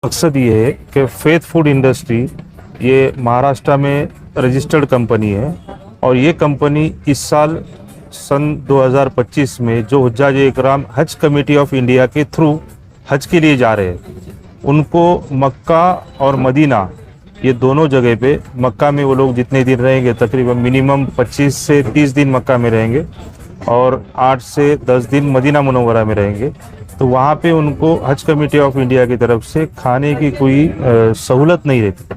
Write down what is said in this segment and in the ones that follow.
मकसद ये है कि फेथ फूड इंडस्ट्री ये महाराष्ट्र में रजिस्टर्ड कंपनी है और ये कंपनी इस साल सन 2025 में जो हुज्जाज इकराम हज कमेटी ऑफ इंडिया के थ्रू हज के लिए जा रहे हैं, उनको मक्का और मदीना ये दोनों जगह पे, मक्का में वो लोग जितने दिन रहेंगे तकरीबन मिनिमम 25 से 30 दिन मक्का में रहेंगे और 8 से 10 दिन मदीना मुनव्वरा में रहेंगे। तो वहाँ पे उनको हज कमेटी ऑफ इंडिया की तरफ से खाने की कोई सहूलत नहीं रहती।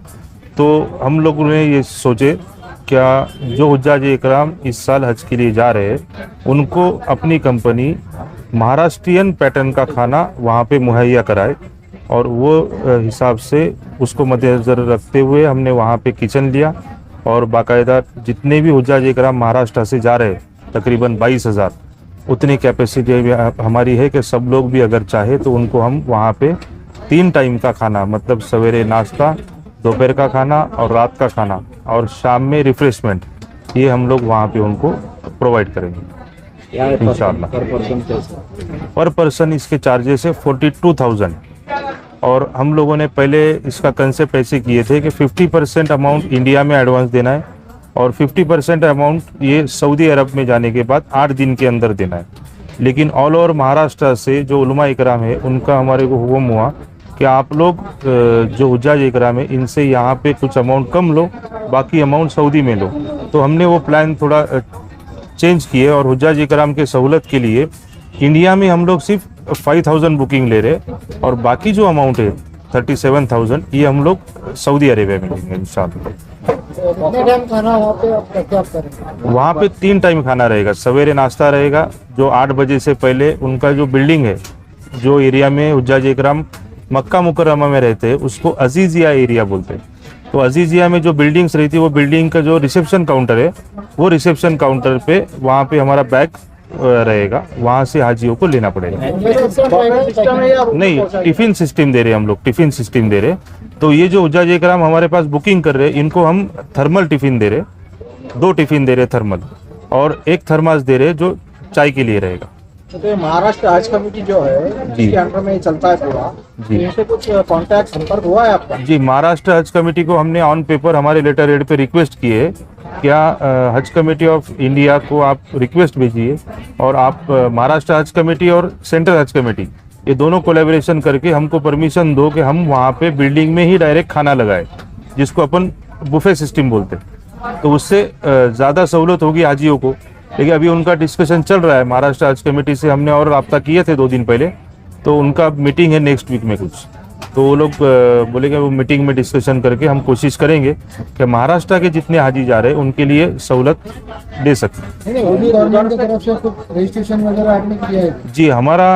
तो हम लोगों ने ये सोचे क्या जो हुज्जाज इकराम इस साल हज के लिए जा रहे हैं उनको अपनी कंपनी महाराष्ट्रियन पैटर्न का खाना वहाँ पे मुहैया कराए, और वो हिसाब से उसको मद्देनज़र रखते हुए हमने वहाँ पे किचन लिया और बाकायदा जितने भी हुज्जाज इकराम महाराष्ट्र से जा रहे हैं तकरीबन 22,000 उतनी कैपेसिटी हमारी है कि सब लोग भी अगर चाहे तो उनको हम वहाँ पे 3 टाइम का खाना, मतलब सवेरे नाश्ता, दोपहर का खाना और रात का खाना और शाम में रिफ्रेशमेंट, ये हम लोग वहाँ पे उनको प्रोवाइड करेंगे इंशाल्लाह। पर पर्सन इसके चार्जेस है 42,000। और हम लोगों ने पहले इसका कंसेप्ट ऐसे किए थे कि 50% अमाउंट इंडिया में एडवांस देना है और 50% अमाउंट ये सऊदी अरब में जाने के बाद 8 दिन के अंदर देना है। लेकिन ऑल ओवर महाराष्ट्र से जो उलमा इकराम है उनका हमारे को हुक्म हुआ कि आप लोग जो हुज्जाज इकराम है इनसे यहाँ पे कुछ अमाउंट कम लो, बाकी अमाउंट सऊदी में लो। तो हमने वो प्लान थोड़ा चेंज किए और हुज्जाज इकराम के सहूलत के लिए इंडिया में हम लोग सिर्फ 5,000 बुकिंग ले रहे और बाकी जो अमाउंट है 37,000 ये हम लोग सऊदी अरेबिया में लेंगे इंशाल्लाह। वहाँ पे 3 टाइम खाना रहेगा। सवेरे नाश्ता रहेगा जो 8 बजे से पहले, उनका जो बिल्डिंग है जो एरिया में हुज्जाज इकराम मक्का मुकर्रमा में रहते हैं उसको अजीजिया एरिया बोलते हैं। तो अजीजिया में जो बिल्डिंग्स रहती है वो बिल्डिंग का जो रिसेप्शन काउंटर है वो रिसेप्शन काउंटर पे वहाँ पे हमारा बैग रहेगा, वहाँ से हाजियों को लेना पड़ेगा। नहीं, टिफिन सिस्टम दे रहे हम लोग, टिफिन सिस्टम दे रहे। तो ये जो हुज्जाज इकराम हमारे पास बुकिंग कर रहे हैं इनको हम थर्मल टिफिन दे रहे, 2 टिफिन दे रहे थर्मल और 1 थर्मास दे रहे जो चाय के लिए रहेगा। तो महाराष्ट्र हज कमेटी जो है जिसके अंडर में चलता है पूरा, जी, इनसे कुछ कांटेक्ट संपर्क हुआ है आपका? जी, महाराष्ट्र हज कमेटी को हमने ऑन पेपर हमारे लेटर हेड पे रिक्वेस्ट की है, क्या हज कमेटी ऑफ इंडिया को आप रिक्वेस्ट भेजिए और आप महाराष्ट्र हज कमेटी और सेंट्रल हज कमेटी ये दोनों कोलैबोरेशन करके हमको परमिशन दो कि हम वहाँ पे बिल्डिंग में ही डायरेक्ट खाना लगाए, जिसको अपन बुफे सिस्टम बोलते हैं। तो उससे ज़्यादा सहूलत होगी हाजियों को। लेकिन अभी उनका डिस्कशन चल रहा है, महाराष्ट्र हज कमेटी से हमने और रब्ता किए थे 2 दिन पहले, तो उनका मीटिंग है नेक्स्ट वीक में कुछ, तो वो लोग बोलेंगे वो मीटिंग में डिस्कशन करके हम कोशिश करेंगे कि महाराष्ट्र के जितने हाजी जा रहे हैं उनके लिए सहूलत दे सकते हैं। गवर्नमेंट की तरफ से कुछ रजिस्ट्रेशन वगैरह आपने किया है? जी, हमारा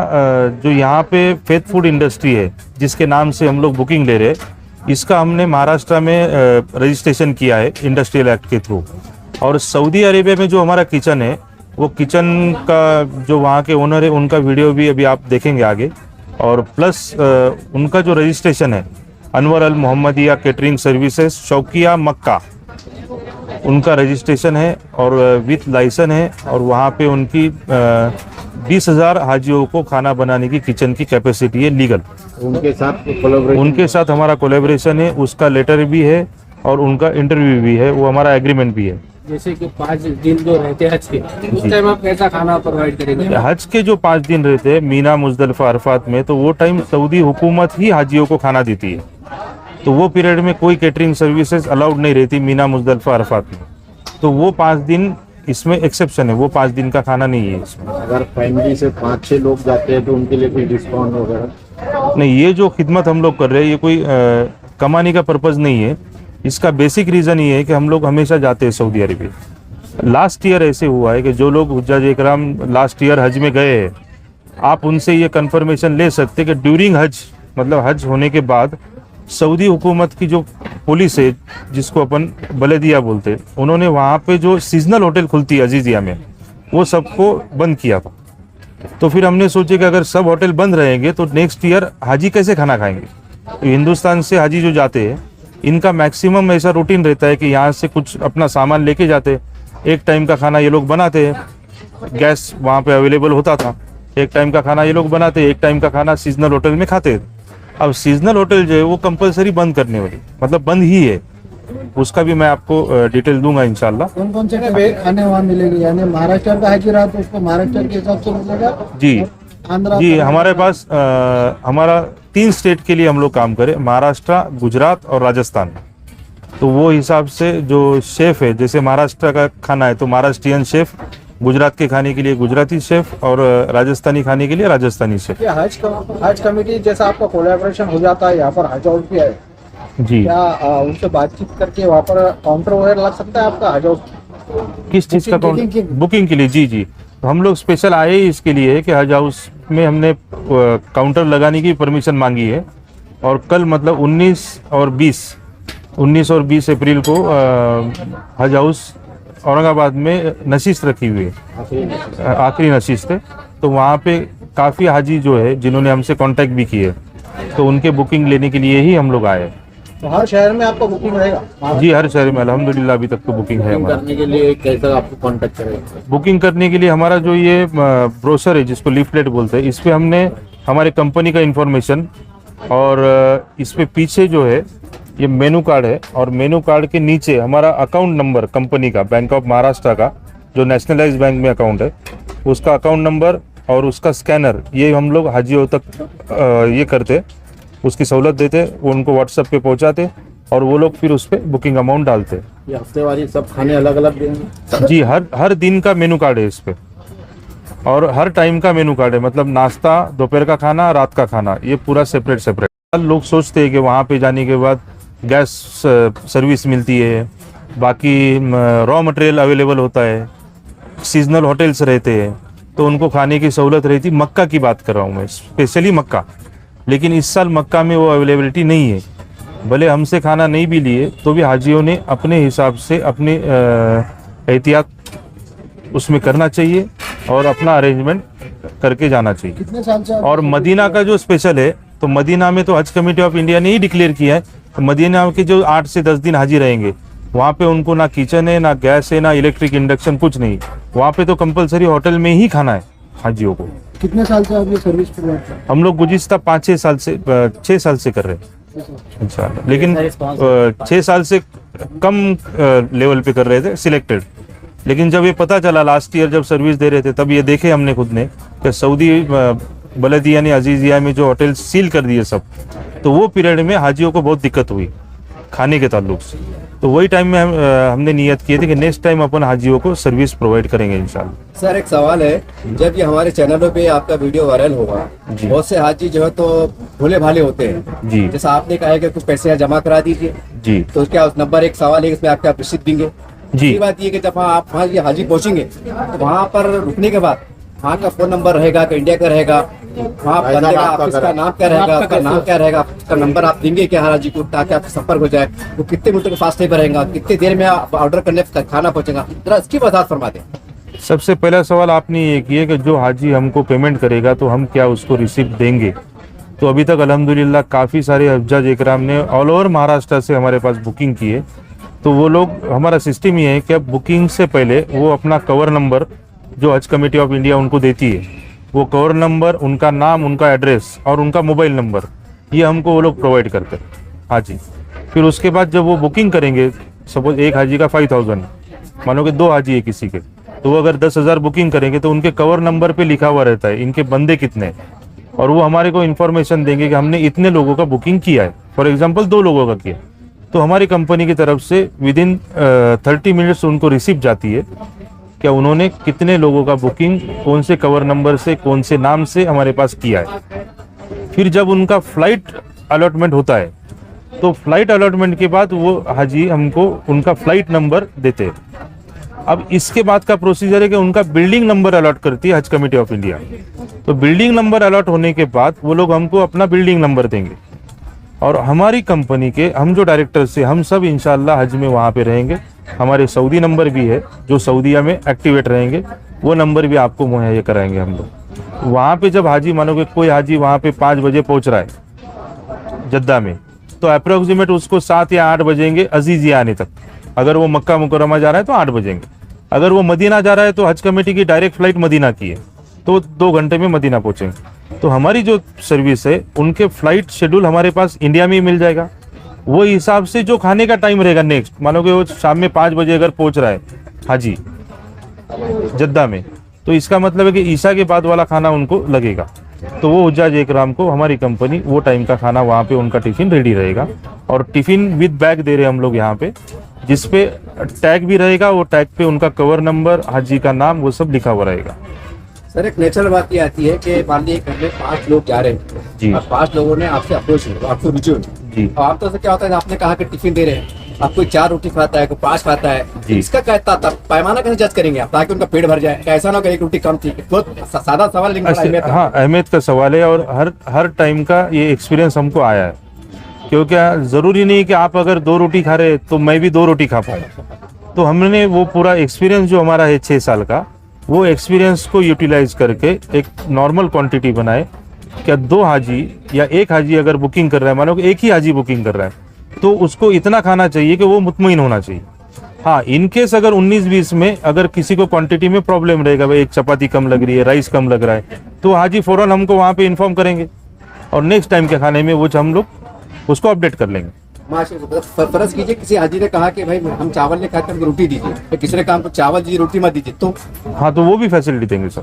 जो यहाँ पे फेथ फूड इंडस्ट्री है जिसके नाम से हम लोग बुकिंग ले रहे हैं, इसका हमने महाराष्ट्र में रजिस्ट्रेशन किया है इंडस्ट्रियल एक्ट के थ्रू। और सऊदी अरेबिया में जो हमारा किचन है वो किचन का जो वहाँ के ओनर है उनका वीडियो भी अभी आप देखेंगे आगे, और प्लस उनका जो रजिस्ट्रेशन है अनवर अल मोहम्मदिया केटरिंग सर्विसेज शौकिया मक्का, उनका रजिस्ट्रेशन है और विथ लाइसेंस है, और वहाँ पे उनकी 20,000 हाजियों को खाना बनाने की किचन की कैपेसिटी है लीगल। उनके साथ हमारा कोलैबोरेशन है, उसका लेटर भी है और उनका इंटरव्यू भी है, वो हमारा एग्रीमेंट भी है। जैसे कि 5 दिन जो रहते हैं हज के, उस टाइम आप कैसा खाना प्रोवाइड करेंगे? हज के जो 5 दिन रहते हैं मीना मुजदलिफा अरफात में, तो वो टाइम सऊदी हुकूमत ही हाजियों को खाना देती है, तो वो पीरियड में कोई केटरिंग सर्विसेज अलाउड नहीं रहती मीना मुजदलिफा अरफात में। तो वो 5 दिन इसमें एक्सेप्शन है, वो 5 दिन का खाना नहीं है इसमें। अगर फैमिली से 5-6 लोग जाते हैं तो उनके लिए कोई डिस्काउंट वगैरह नहीं, ये जो खिदमत हम लोग कर रहे हैं ये कोई कमाने का पर्पज़ नहीं है। इसका बेसिक रीज़न ये है कि हम लोग हमेशा जाते हैं सऊदी अरेबिया। लास्ट ईयर ऐसे हुआ है कि जो लोग हुज्जाज इकराम लास्ट ईयर हज में गए हैं, आप उनसे ये कंफर्मेशन ले सकते हैं कि ड्यूरिंग हज, मतलब हज होने के बाद सऊदी हुकूमत की जो पुलिस है जिसको अपन बलदिया बोलते हैं, उन्होंने वहाँ पे जो सीजनल होटल खुलती है अजीजिया में वो सबको बंद किया था। तो फिर हमने सोचे कि अगर सब होटल बंद रहेंगे तो नेक्स्ट ईयर हाजी कैसे खाना खाएंगे। तो हिंदुस्तान से हाजी जो जाते हैं इनका मैक्सिमम ऐसा रूटीन रहता है कि यहाँ से कुछ अपना सामान लेके जाते, 1 टाइम का खाना ये लोग बनाते हैं, गैस वहाँ पे अवेलेबल होता था, 1 टाइम का खाना ये लोग बनाते, 1 टाइम का खाना सीजनल होटल में खाते। अब सीजनल होटल जो है वो कंपलसरी बंद करने वाली, मतलब बंद ही है, उसका भी मैं आपको डिटेल दूंगा इंशाल्लाह। कौन कौन से खाने वहाँ मिलेंगे, यानी महाराष्ट्र का हाजी रहा तो उसको महाराष्ट्र के हिसाब से मिलेगा? जी आंध्रा जी, हमारे पास हमारा 3 स्टेट के लिए हम लोग काम करें, महाराष्ट्र, गुजरात और राजस्थान। तो वो हिसाब से जो शेफ है, जैसे महाराष्ट्र का खाना है तो महाराष्ट्रियन शेफ, गुजरात के खाने के लिए गुजराती शेफ और राजस्थानी खाने के लिए राजस्थानी शेफ। ये हज कमेटी जैसा आपका कोलैबोरेशन हो जाता है, यहाँ पर हज हाउस भी है, जी, क्या उनसे बातचीत करके वहाँ पर काउंटर वगैरह लग सकता है आपका हज हाउस? किस चीज़ का बुकिंग के- बुकिंग के लिए? जी जी, तो हम लोग स्पेशल आए ही इसके लिए कि हज हाउस में हमने काउंटर लगाने की परमिशन मांगी है। और कल मतलब 19 और 20 अप्रैल को हज हाउस औरंगाबाद में नशीस रखी हुई है, आखिरी नशीस थे। तो वहाँ पे काफ़ी हाजी जो है जिन्होंने हमसे कांटेक्ट भी किए, तो उनके बुकिंग लेने के लिए ही हम लोग आए। तो हर शहर में आपका बुकिंग रहेगा? जी, हर शहर में अल्हम्दुलिल्लाह अभी तक तो बुकिंग है बुकिंग हमारा। करने के लिए कैसे आपको कांटेक्ट करेंगे? बुकिंग करने के लिए हमारा जो ये ब्रोशर है जिसको लीफलेट बोलते हैं, इस पे हमने हमारे कंपनी का इंफॉर्मेशन और इस पे पीछे जो है ये मेनू कार्ड है, और मेनू कार्ड के नीचे हमारा अकाउंट नंबर कंपनी का, बैंक ऑफ महाराष्ट्र का जो नेशनलाइज्ड बैंक में अकाउंट है, उसका अकाउंट नंबर और उसका स्कैनर, ये हम लोग हाजियों तक ये करते, उसकी सहूलत देते, वो उनको व्हाट्सएप पे पहुंचाते और वो लोग फिर उस पर बुकिंग अमाउंट डालते। ये हफ्तेवारी सब खाने अलग अलग देंगे? जी, हर दिन का मेनू कार्ड है इस पे, और हर टाइम का मेनू कार्ड है, मतलब नाश्ता, दोपहर का खाना, रात का खाना, ये पूरा सेपरेट। लोग सोचते हैं कि वहाँ पे जाने के बाद गैस सर्विस मिलती है, बाकी रॉ मटेरियल अवेलेबल होता है, सीजनल होटल्स रहते हैं, तो उनको खाने की सहूलत रहती। मक्का की बात कर रहा हूँ मैं, स्पेशली मक्का। लेकिन इस साल मक्का में वो अवेलेबिलिटी नहीं है। भले हमसे खाना नहीं भी लिए तो भी हाजियों ने अपने हिसाब से अपने एहतियात उसमें करना चाहिए और अपना अरेंजमेंट करके जाना चाहिए। कितने साल से और मदीना का जो स्पेशल है, तो मदीना में तो हज कमेटी ऑफ इंडिया ने ही डिक्लेयर किया है, तो मदीना के जो 8 से 10 दिन हाजी रहेंगे, वहाँ पे उनको ना किचन है, ना गैस है, ना इलेक्ट्रिक इंडक्शन, कुछ नहीं। वहाँ पे तो कंपलसरी होटल में ही खाना है हाजियों को। कितने साल से आप ये सर्विस प्रोवाइड कर रहे हम लोग गुज़िश्ता 5-6 साल से 6 साल से कर रहे हैं इंशाल्लाह, लेकिन 6 साल से कम लेवल पे कर रहे थे सिलेक्टेड। लेकिन जब ये पता चला लास्ट ईयर जब सर्विस दे रहे थे, तब ये देखे हमने खुद ने कि सऊदी बलदिया ने अजीजिया में जो होटल सील कर दिए सब, तो वो पीरियड में हाजियों को बहुत दिक्कत हुई खाने के ताल्लुक से। तो वही टाइम में हमने नियत किए थे कि नेक्स्ट टाइम अपन हाजियों को सर्विस प्रोवाइड करेंगे इंशाल्लाह। सर एक सवाल है, जब ये हमारे चैनलों पे आपका वीडियो वायरल होगा, जी। बहुत से हाजी जो है तो भोले भाले होते हैं, जी जैसा आपने कहा है कि कुछ पैसे यहाँ जमा करा दीजिए, जी तो क्या उस नंबर एक सवाल है इसमें आपके आप रिसीट देंगे? जी। दूसरी बात ये कि जब आप वहाँ ये हाजी पहुँचेंगे तो वहाँ पर रुकने के बाद वहाँ का फोन नंबर रहेगा कि इंडिया का रहेगा, वहाँ बंदे का ऑफिस का नाम क्या रहेगा, उसका नाम क्या रहेगा, उसका नंबर आप देंगे क्या हाजी को ताकि आपसे संपर्क हो जाए? वो कितने मिनट के फासले पर रहेगा, कितनी देर में आप ऑर्डर करने खाना पहुँचेगा, जरा इसकी वजाहत फरमा दें। सबसे पहला सवाल आपने ये किया कि जो हाजी हमको पेमेंट करेगा तो हम क्या उसको रिसिप्ट देंगे। तो अभी तक अल्हम्दुलिल्लाह काफ़ी सारे हज्जाज इकराम ने ऑल ओवर महाराष्ट्र से हमारे पास बुकिंग की है। तो वो लोग, हमारा सिस्टम ये है कि अब बुकिंग से पहले वो अपना कवर नंबर जो हज कमेटी ऑफ इंडिया उनको देती है, वो कवर नंबर, उनका नाम, उनका एड्रेस और उनका मोबाइल नंबर, ये हमको वो लोग प्रोवाइड करते हैं हाजी। फिर उसके बाद जब वो बुकिंग करेंगे, सपोज एक हाजी का 5000, मानो कि 2 हाजी है किसी के, तो वो अगर 10,000 बुकिंग करेंगे तो उनके कवर नंबर पे लिखा हुआ रहता है इनके बंदे कितने हैं, और वो हमारे को इन्फॉर्मेशन देंगे कि हमने इतने लोगों का बुकिंग किया है। फॉर एग्जांपल 2 लोगों का किया, तो हमारी कंपनी की तरफ से विदिन 30 मिनट्स उनको रिसीप्ट जाती है क्या उन्होंने कितने लोगों का बुकिंग कौन से कवर नंबर से, कौन से नाम से हमारे पास किया है। फिर जब उनका फ्लाइट अलॉटमेंट होता है, तो फ्लाइट अलॉटमेंट के बाद वो हाजी हमको उनका फ्लाइट नंबर देते हैं। अब इसके बाद का प्रोसीजर है कि उनका बिल्डिंग नंबर अलॉट करती है हज कमेटी ऑफ इंडिया। तो बिल्डिंग नंबर अलॉट होने के बाद वो लोग हमको अपना बिल्डिंग नंबर देंगे, और हमारी कंपनी के हम जो डायरेक्टर से हम सब इंशाल्लाह हज में वहाँ पे रहेंगे। हमारे सऊदी नंबर भी है जो सऊदीया में एक्टिवेट रहेंगे, वो नंबर भी आपको मुहैया कराएंगे हम लोग। वहाँ पे जब हाजी, मानो कि कोई हाजी वहाँ पे 5 बजे पहुँच रहा है जद्दा में, तो अप्रोक्सीमेट उसको 7 या 8 बजेंगे अजीजिया आने तक। अगर वो मक्का मुकरमा जा रहा है तो 8 बजेंगे। अगर वो मदीना जा रहा है तो हज कमेटी की डायरेक्ट फ्लाइट मदीना की है, तो 2 घंटे में मदीना पहुँचेंगे। तो हमारी जो सर्विस है उनके फ्लाइट शेड्यूल हमारे पास इंडिया में ही मिल जाएगा। वो हिसाब से जो खाने का टाइम रहेगा नेक्स्ट, मानो कि वो शाम में 5 बजे अगर पहुंच रहा है हाजी जद्दा में, तो इसका मतलब है कि ईशा के बाद वाला खाना उनको लगेगा। तो वो हुज्जाज इकराम को हमारी कंपनी वो टाइम का खाना वहाँ पे उनका टिफ़िन रेडी रहेगा। और टिफ़िन विद बैग दे रहे हैं हम लोग यहाँ पे, जिस पे टैग भी रहेगा। वो टैग पे उनका कवर नंबर, हाजी का नाम, वो सब लिखा हुआ रहेगा। सर एक नेचुरल बात ये आती है कि मान लीजिए घर में 5 लोग जा रहे हैं जी। और 5 लोगों ने आपसे अप्रोच किया, आपको रुचि हुई जी। और आमतौर से क्या होता है, आपने कहा कि टिफिन दे रहे हैं, आप कोई 4 रोटी खाता है, कोई 5 खाता है, जी। इसका क्या पैमाना कैसे जज करेंगे आप ताकि उनका पेट भर जाए? ऐसा ना हो कि एक रोटी कम थी। बहुत सादा सवाल लेकिन बड़ा अहमियत है। हाँ, अहमियत का सवाल है और हर टाइम का ये एक्सपीरियंस हमको आया है। क्योंकि ज़रूरी नहीं कि आप अगर 2 रोटी खा रहे तो मैं भी 2 रोटी खा पाऊँ। तो हमने वो पूरा एक्सपीरियंस जो हमारा है 6 साल का, वो एक्सपीरियंस को यूटिलाइज करके एक नॉर्मल क्वांटिटी बनाए। क्या 2 हाजी या 1 हाजी अगर बुकिंग कर रहा है, मानो कि एक ही हाजी बुकिंग कर रहा है, तो उसको इतना खाना चाहिए कि वो मुतमईन होना चाहिए। हाँ, इनकेस अगर 19-20 में अगर किसी को क्वांटिटी में प्रॉब्लम रहेगा, भाई एक चपाती कम लग रही है, राइस कम लग रहा है, तो हाजी फ़ौरन हमको वहाँ पे इन्फॉर्म करेंगे और नेक्स्ट टाइम के खाने में वो हम लोग उसको अपडेट कर लेंगे। फर्ज कीजिए किसी हाजी ने कहा कि भाई हम चावल नहीं खाते, हमको रोटी दीजिए, तो किसी ने कहा हमको चावल दीजिए रोटी मत दीजिए, तो हाँ, तो वो भी फैसिलिटी देंगे सर,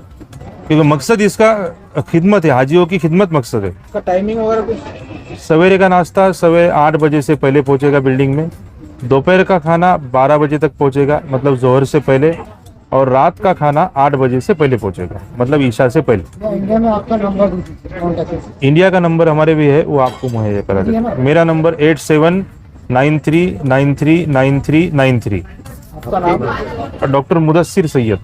क्योंकि मकसद इसका खिदमत है, हाजियों की खिदमत मकसद है। इसका टाइमिंग वगैरह कुछ? सवेरे का नाश्ता सवेरे 8 बजे से पहले पहुंचेगा बिल्डिंग में, दोपहर का खाना 12 बजे तक पहुंचेगा मतलब जोहर से पहले, और रात का खाना 8 बजे से पहले पहुंचेगा मतलब ईशा से पहले। इंडिया में आपका नंबर कॉन्टैक्ट? इंडिया का नंबर हमारे भी है, वो आपको मुहैया करा देगा। मेरा नंबर 8793939393। आपका नाम? डॉक्टर मुदस्सिर सैयद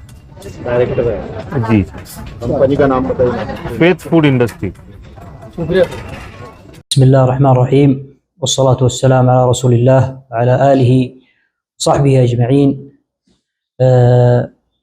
डायरेक्टर है जी। कंपनी का नाम बताइए। Faith food industry. शुक्रिया। बिस्मिल्लाहिर्रहमानिर्रहीम वस्सलातु वस्सलाम अला रसूलिल्लाह व अला आलिहि व सहबिहि अजमईन।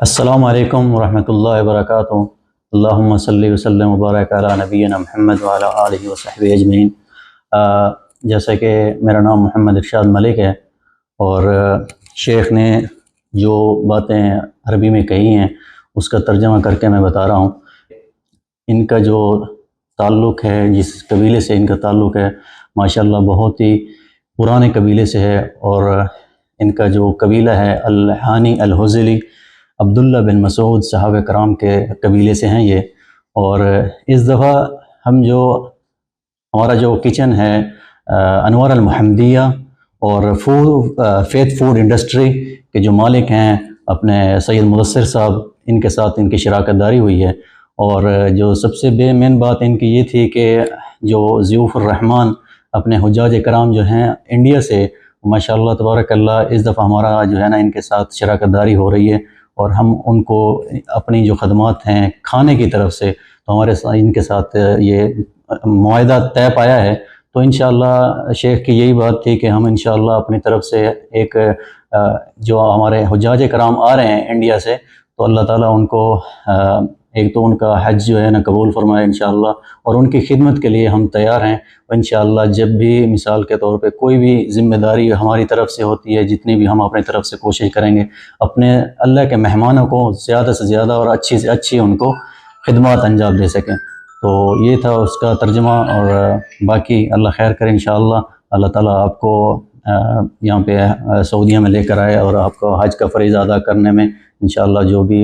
अस्सलामु अलैकुम वरहमतुल्लाहि वबरकातुहू। अल्लाहुम्मा सल्ली व सल्लिम व बारिक अला नबिय्यिना मुहम्मद व अला आलिहि व सहबिहि अजमईन। जैसे कि मेरा नाम मोहम्मद इरशाद मलिक है और शेख ने जो बातें अरबी में कही हैं उसका तर्जमा करके मैं बता रहा हूँ। इनका जो ताल्लुक़ है, जिस कबीले से इनका ताल्लुक़ है, माशाअल्लाह बहुत ही पुराने कबीले से है। और इनका जो कबीला है अल-हानी अल-हुज़ली, अब्दुल्ला बिन मसूद सहाबा कराम के कबीले से हैं ये। और इस दफ़ा हमारा जो किचन है अनवार अल-मुहम्मदिया और फेथ फूड इंडस्ट्री के जो मालिक हैं अपने सैयद मुदस्सिर साहब, इनके साथ इनकी शराकत दारी हुई है। और जो सबसे मेन बात इनकी ये थी कि जो ज़ियूफ़ुर रहमान अपने हुज्जाज कराम जो हैं इंडिया से, माशाअल्लाह तबारकल्लाह इस दफ़ा हमारा जो है ना इनके साथ शराकतदारी हो रही है और हम उनको अपनी जो खदमात हैं खाने की तरफ से तो हमारे इनके साथ ये मुआहदा तय पाया है। तो इंशाअल्लाह शेख की यही बात थी कि हम इंशाअल्लाह अपनी तरफ से एक जो हमारे हुज्जाज कराम आ रहे हैं इंडिया से तो अल्लाह ताला उनको एक तो उनका हज जो है ना कबूल फरमाए इंशाअल्लाह और उनकी खिदमत के लिए हम तैयार हैं। इंशाअल्लाह जब भी मिसाल के तौर पे कोई भी ज़िम्मेदारी हमारी तरफ से होती है, जितनी भी हम अपनी तरफ से कोशिश करेंगे अपने अल्लाह के मेहमानों को ज़्यादा से ज़्यादा और अच्छी से अच्छी उनको खिदमत अंजाम दे सकें। तो ये था उसका तर्जुमा और बाकी अल्लाह खैर करे इंशाअल्लाह। अल्लाह ताला आपको यहाँ पे सऊदीया में लेकर आए और आपको हज का फ़रीज़ा अदा करने में इंशाअल्लाह जो भी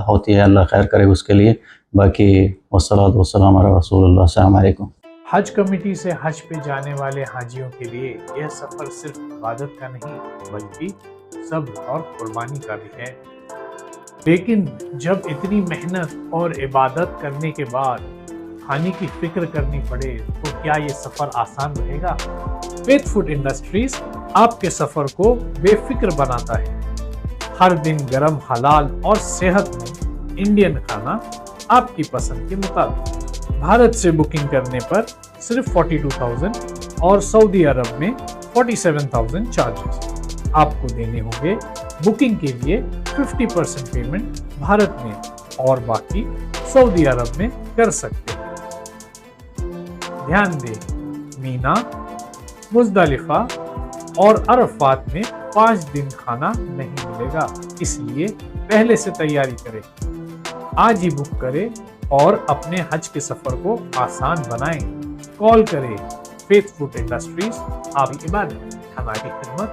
होती है अल्लाह खैर करे उसके लिए। बाकी वस्सलातु वस्सलामु अला रसूलिल्लाह। अस्सलामु अलैकुम। हज कमेटी से हज पे जाने वाले हाजियों के लिए यह सफ़र सिर्फ इबादत का नहीं बल्कि सब्र और कुर्बानी का भी है। लेकिन जब इतनी मेहनत और इबादत करने के बाद खाने की फिक्र करनी पड़े तो क्या ये सफ़र आसान रहेगा? फेथ फूड इंडस्ट्रीज आपके सफ़र को बेफिक्र बनाता है। हर दिन गरम, हलाल और सेहतमंद इंडियन खाना आपकी पसंद के मुताबिक। भारत से बुकिंग करने पर सिर्फ 42,000 और सऊदी अरब में 47,000 चार्जेस आपको देने होंगे। बुकिंग के लिए 50% पेमेंट भारत में और बाकी सऊदी अरब में कर सकते हैं। ध्यान दें, मीना, मुज़दलिफ़ा और अरफात में 5 दिन खाना नहीं मिलेगा, इसलिए पहले से तैयारी करें। आज ही बुक करें और अपने हज के सफर को आसान बनाएं। कॉल करें। फेथ फूड इंडस्ट्रीज, आपकी इबादत, हमारी खिदमत।